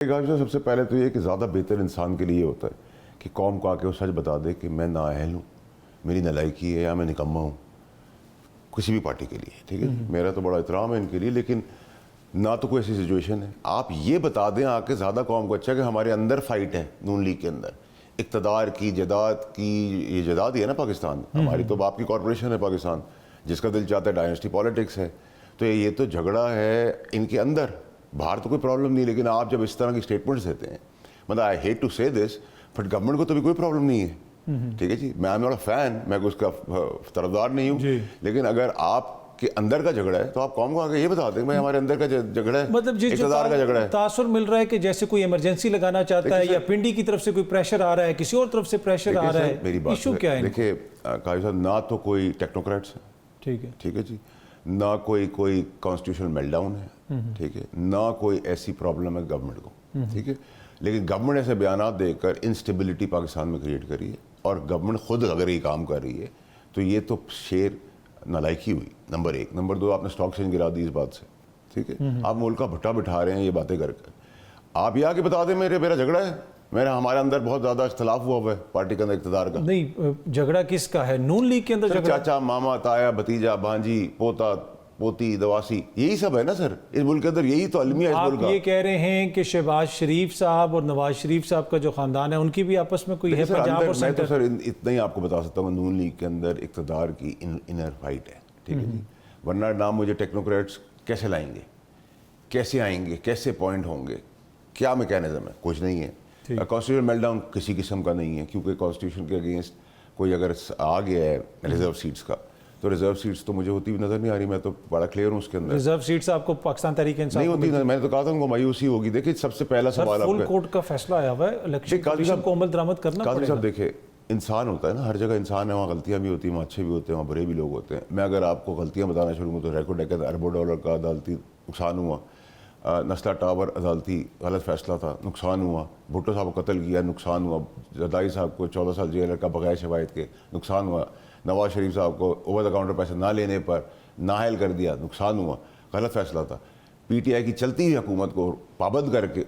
سب سے پہلے تو یہ کہ زیادہ بہتر انسان کے لیے ہوتا ہے کہ قوم کو آ کے وہ سچ بتا دے کہ میں نااہل ہوں، میری نالائکی ہے یا میں نکما ہوں کسی بھی پارٹی کے لیے. ٹھیک ہے، میرا تو بڑا احترام ہے ان کے لیے، لیکن نہ تو کوئی ایسی سچویشن ہے. آپ یہ بتا دیں آ کے زیادہ قوم کو اچھا کہ ہمارے اندر فائٹ ہے نون لیگ کے اندر، اقتدار کی جداد کی. یہ جداد ہی ہے نا پاکستان، ہماری تو باپ کی کارپوریشن ہے پاکستان، جس کا دل چاہتا ہے ڈائنسٹی پالیٹکس ہے. تو یہ تو جھگڑا ہے ان کے اندر، باہر تو کوئی پرابلم نہیں. لیکن آپ جب اس طرح کی اسٹیٹمنٹس دیتے ہیں، مطلب آئی ہیٹ ٹو سے دس، بٹ گورنمنٹ کو تو بھی کوئی پرابلم نہیں ہے. ٹھیک ہے جی، میں ایم ناٹ اے فین، میں اس کا طرفدار نہیں ہوں، لیکن اگر آپ کے اندر کا جھگڑا ہے تو آپ قوم کو آگے یہ بتا دیں کہ ہمارے اندر کا جھگڑا ہے، مطلب اقتدار کا جھگڑا ہے. تاثر مل رہا ہے کہ جیسے کوئی ایمرجنسی لگانا چاہتا ہے یا پنڈی کی طرف سے کوئی پریشر آ رہا ہے، کسی اور طرف سے پریشر آ رہا ہے، ایشو کیا ہے؟ دیکھیے قاضی صاحب، نہ تو کوئی ٹیکنوکریٹس ہے، ٹھیک ہے جی، نہ کوئی کانسٹیٹیوشنل میل ڈاؤن ہے، ٹھیک ہے، نہ کوئی ایسی پرابلم ہے گورنمنٹ کو. ٹھیک ہے، لیکن گورنمنٹ ایسے بیانات دے کر انسٹیبلٹی پاکستان میں کریٹ کری ہے، اور گورنمنٹ خود اگر یہ کام کر رہی ہے تو یہ تو شیر نالائکی ہوئی، نمبر ایک. نمبر دو، آپ نے اسٹاک ایکسچینج گرا دی اس بات سے. ٹھیک ہے، آپ ملک کا بھٹا بٹھا رہے ہیں یہ باتیں کر کر. آپ یہ آگے بتا دیں میرا جھگڑا ہے، ہمارے اندر بہت زیادہ اختلاف ہوا ہے پارٹی کے اندر اقتدار کا. نہیں، جھگڑا کس کا ہے؟ نون لیگ کے اندر جھگڑا؟ چاچا، ماما، تایا، بھتیجا، بھانجی، پوتا، پوتی، دواسی، یہی سب ہے نا سر اس ملک کے اندر. یہی تو المیہ ہے اس ملک کا. آپ یہ کہہ رہے ہیں کہ شہباز شریف صاحب اور نواز شریف صاحب کا جو خاندان ہے ان کی بھی آپس میں کوئی ہے پنجاب اور میں تو سر اتنا ہی آپ کو بتا سکتا ہوں، نون لیگ کے اندر اقتدار کی انر فائٹ ہے. ٹھیک ہے جی، ورنہ نام مجھے ٹیکنوکریٹس کیسے لائیں گے، کیسے آئیں گے، کیسے پوائنٹ ہوں گے، کیا میکینزم ہے؟ کچھ نہیں ہے. کانسٹیٹیوشن میل ڈاؤن کسی قسم کا نہیں ہے، کیونکہ کانسٹیٹیوشن کے اگینسٹ کوئی اگر آ گیا ہے ریزرو سیٹس کا، تو ریزرو سیٹس تو مجھے ہوتی بھی نظر نہیں آ رہی. میں تو بڑا کلیئر ہوں اس کے اندر. ریزرو سیٹس آپ کو پاکستان تحریک انصاف نہیں ہوتی، میں نے تو کہا تھا ان کو مایوسی ہوگی. دیکھیں سب سے پہلا سوال فل کورٹ کا فیصلہ آیا ہوا ہے، الیکشن کمیشن کو عمل درآمد کرنا پڑے گا. قاضی صاحب دیکھیں، انسان ہوتا ہے نا، ہر جگہ انسان ہے، وہاں غلطیاں بھی ہوتی ہیں، وہاں اچھے بھی ہوتے ہیں، وہاں برے بھی لوگ ہوتے ہیں. میں اگر آپ کو غلطیاں بتانا شروع ہوں تو ریکارڈ ڈیکن اربوں ڈالر کا عدالتی نقصان ہوا، نسلا ٹاور عدالتی غلط فیصلہ تھا، نقصان ہوا. بھٹو صاحب کو قتل کیا، نقصان ہوا. زرداری صاحب کو 14 سال جیل کا بغیر شواہد کے، نقصان ہوا. نواز شریف صاحب کو اوور دا کاؤنٹر پیسے نہ لینے پر نااہل کر دیا، نقصان ہوا، غلط فیصلہ تھا. پی ٹی آئی کی چلتی ہوئی حکومت کو پابند کر کے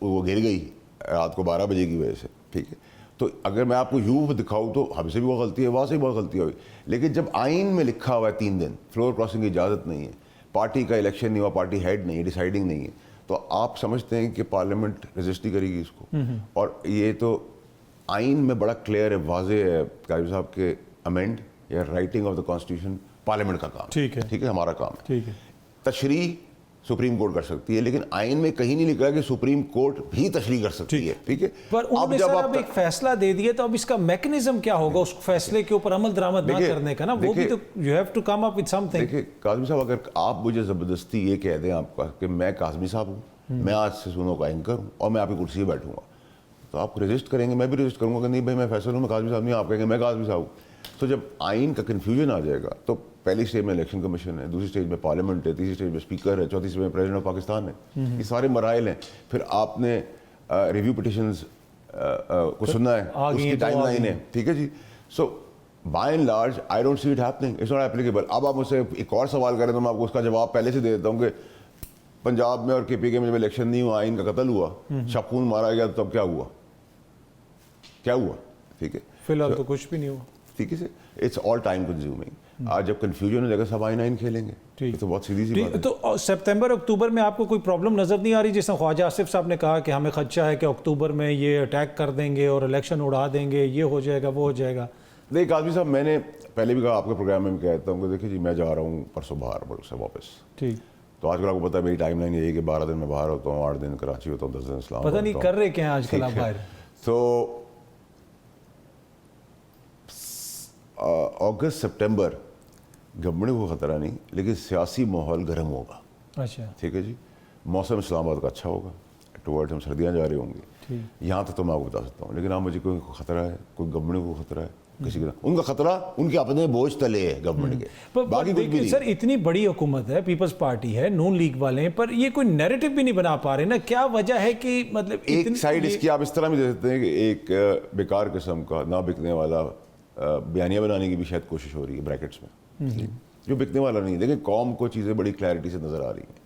وہ گر گئی رات کو 12 بجے کی وجہ سے. ٹھیک ہے، تو اگر میں آپ کو یوں دکھاؤں تو ہم سے بھی بہت غلطی ہے، وہاں سے بھی بہت غلطی ہوئی. لیکن جب آئین میں لکھا ہوا ہے 3 دن فلور کراسنگ کی اجازت نہیں ہے، پارٹی کا الیکشن نہیں ہوا، پارٹی ہیڈ نہیں ہے، ڈیسائیڈنگ نہیں ہے، تو آپ سمجھتے ہیں کہ پارلیمنٹ رجسٹ نہیں کرے گی اس کو. اور یہ تو آئین میں بڑا کلیئر ہے، واضح ہے قاضی صاحب کے امینڈ یا writing of the constitution parliament کا کام. ٹھیک ہے، ہمارا کام ہے. ٹھیک ہے، تشریح سپریم کورٹ کر سکتی ہے، لیکن آئین میں کہیں نہیں لکھا کہ سپریم کورٹ بھی تشریح کر سکتی ہے. ٹھیک ہے، پر انہوں نے اب ایک فیصلہ دے دیا تو اب اس کا میکنزم کیا ہوگا اس فیصلے کے اوپر عمل درآمد نہ کرنے کا نا؟ وہ بھی تو you have to come up with سم تھنگ. دیکھیں کاظمی صاحب، اگر آپ مجھے زبردستی یہ کہہ دیں آپ کا کہ میں کاظمی صاحب ہوں، میں آج سے سنوں کا اینکر ہوں اور میں آپ کی کرسی پہ بیٹھوں گا، تو آپ رجسٹ کریں گے، میں بھی رجسٹ کروں گا کہ نہیں بھائی میں فیصل ہوں، میں کاظمی صاحب نہیں. آپ کہیں گے میں کاظمی صاحب ہوں. تو جب آئین کا کنفیوژن آ جائے گا تو پہلی سٹیج میں الیکشن کمیشن ہے، دوسری سٹیج میں پارلیمنٹ ہے، تیسری سٹیج میں اسپیکر ہے، چوتھی سٹیج میں پریزیڈنٹ آف پاکستان ہے. یہ سارے مراحل ہیں. پھر آپ نے ریویو پٹیشنز کو سننا ہے، اس کی ٹائم لائن ہے. ٹھیک ہے جی. So by and large I don't see it happening, it's not applicable. اب آپ مجھ سے ایک اور سوال کریں تو میں آپ کو اس کا جواب پہلے سے دے دیتا ہوں کہ پنجاب میں اور کے پی کے میں جب الیکشن نہیں ہوا، آئین کا قتل ہوا، شب خون مارا گیا، تب کیا ہوا؟ کیا ہوا؟ ٹھیک ہے، فی الحال تو کچھ بھی نہیں ہوا. ٹھیک ہے، اٹس آل ٹائم کنزیومنگ. آج جب کنفیوژن ہو جائے گا سب آئین کھیلیں گے، تو بہت سیدھی سی بات ہے. تو سپتمبر اکتوبر میں آپ کو کوئی پرابلم نظر نہیں آ رہی؟ جس طرح خواجہ آصف صاحب نے کہا کہ ہمیں خدشہ ہے کہ اکتوبر میں یہ اٹیک کر دیں گے اور الیکشن اڑا دیں گے، یہ ہو جائے گا، وہ ہو جائے گا. دیکھ قاضی صاحب، میں نے پہلے بھی کہا آپ کے پروگرام میں کہتا ہوں کہ دیکھیے جی، میں جا رہا ہوں پرسوں باہر ملک سے واپس. ٹھیک، تو آج کل آپ کو پتا ہے میری ٹائم لائن یہی ہے کہ 12 دن میں باہر ہوتا ہوں، 8 دن کراچی ہوتا ہوں، 10 دن اسلام آباد. پتہ نہیں کر رہے کیا آج کل آپ باہر. تو اگست سپٹمبر گورنمنٹ کو خطرہ نہیں، لیکن سیاسی ماحول گرم ہوگا. اچھا، ٹھیک ہے جی. موسم اسلام آباد کا اچھا ہوگا، ٹورڈ ہم سردیاں جا رہے ہوں گے. یہاں تک تو میں آپ کو بتا سکتا ہوں. لیکن آپ مجھے کوئی خطرہ ہے، کوئی گورنمنٹ کو خطرہ ہے کسی کا؟ ان کا خطرہ ان کے اپنے بوجھ تلے ہے گورنمنٹ کے، باقی کچھ بھی نہیں. سر اتنی بڑی حکومت ہے، پیپلز پارٹی ہے، نون لیگ والے ہیں، پر یہ کوئی نیریٹو بھی نہیں بنا پا رہے نا. کیا وجہ ہے کہ مطلب ایک سائڈ اس کی آپ اس طرح بھی دے سکتے ہیں کہ ایک بیکار قسم کا نہ بکنے والا بیانیہ بنانے کی بھی شاید کوشش ہو رہی ہے بریکٹس میں، جو بکنے والا نہیں. دیکھیں قوم کو چیزیں بڑی کلیئرٹی سے نظر آ رہی ہیں.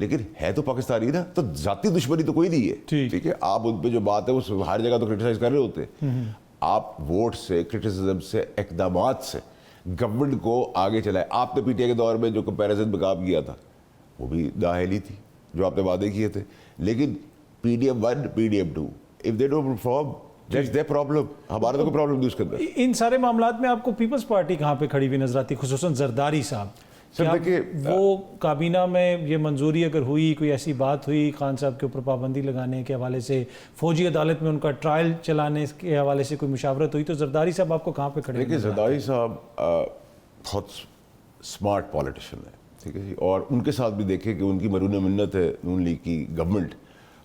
لیکن ہے تو پاکستانی نا, تو ذاتی دشمنی تو کوئی نہیں ہے, ٹھیک ہے. آپ ان پہ جو بات ہے وہ ہر جگہ تو کرٹیسائز کر رہے ہوتے ہیں. آپ ووٹ سے, کرٹیسزم سے, اقدامات سے گورنمنٹ کو آگے چلائے. آپ نے پی ٹی آئی کے دور میں جو کمپیریزن میں کام کیا تھا وہ بھی نااہلی تھی جو آپ نے وعدے کیے تھے. لیکن P D M 1, P D M 2, if they don't perform that's their problem. ہمارا تو کوئی پرابلم نہیں اس کے اندر. ان سارے معاملات میں آپ کو پیپلز پارٹی کہاں پہ کھڑی ہوئی نظر آتی, خصوصاً زرداری صاحب؟ سر دیکھیے, وہ کابینہ میں یہ منظوری اگر ہوئی, کوئی ایسی بات ہوئی خان صاحب کے اوپر پابندی لگانے کے حوالے سے, فوجی عدالت میں ان کا ٹرائل چلانے کے حوالے سے کوئی مشاورت ہوئی, تو زرداری صاحب آپ کو کہاں پہ کھڑے ہوئے؟ دیکھیے زرداری صاحب بہت اسمارٹ پالیٹیشین ہے, ٹھیک ہے جی, اور ان کے ساتھ بھی دیکھیں کہ ان کی مرہون منت ہے نون لیگ کی گورنمنٹ.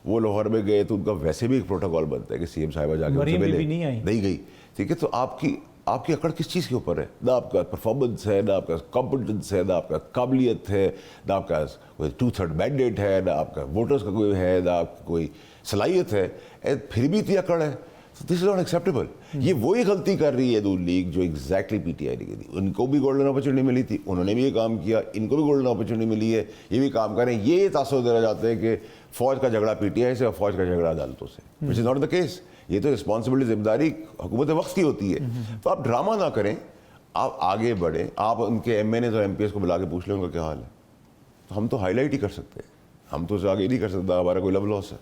وہ لاہور میں گئے تو ان کا ویسے بھی ایک پروٹوکول بنتا ہے کہ سی ایم صاحبہ جا کے ان سے ملے, نہیں گئی, ٹھیک ہے. تو آپ کی اکڑ کس چیز کے اوپر ہے؟ نہ آپ کا پرفارمنس ہے, نہ آپ کا کمپٹنس ہے, نہ آپ کا قابلیت ہے, نہ آپ کا کوئی 2/3 مینڈیٹ ہے, نہ آپ کا ووٹرز کا کوئی ہے, نہ آپ کی کوئی صلاحیت ہے, پھر بھی اتنی اکڑ ہے. دس از ناٹ ایکسیپٹیبل. یہ وہی غلطی کر رہی ہے نون لیگ جو ایگزیکٹلی پی ٹی آئی نے کی تھی. ان کو بھی گولڈن اپرچونٹی ملی تھی, انہوں نے بھی یہ کام کیا, ان کو بھی گولڈن اپرچونٹی ملی ہے, یہ بھی کام کریں. یہ تاثر دینا چاہتے ہیں کہ فوج کا جھگڑا پی ٹی آئی سے اور فوج کا جھگڑا عدالتوں سے, وچ از ناٹ دا کیس. یہ تو رسپانسبلٹی, ذمہ داری حکومت وقت کی ہوتی ہے. تو آپ ڈرامہ نہ کریں, آپ آگے بڑھیں. آپ ان کے ایم این ایز اور ایم پی ایس کو بلا کے پوچھ لیں ان کا کیا حال ہے. تو ہم تو ہائی لائٹ ہی کر سکتے ہیں, ہم تو اس سے آگے نہیں کر سکتا, ہمارا کوئی لب لاس ہے.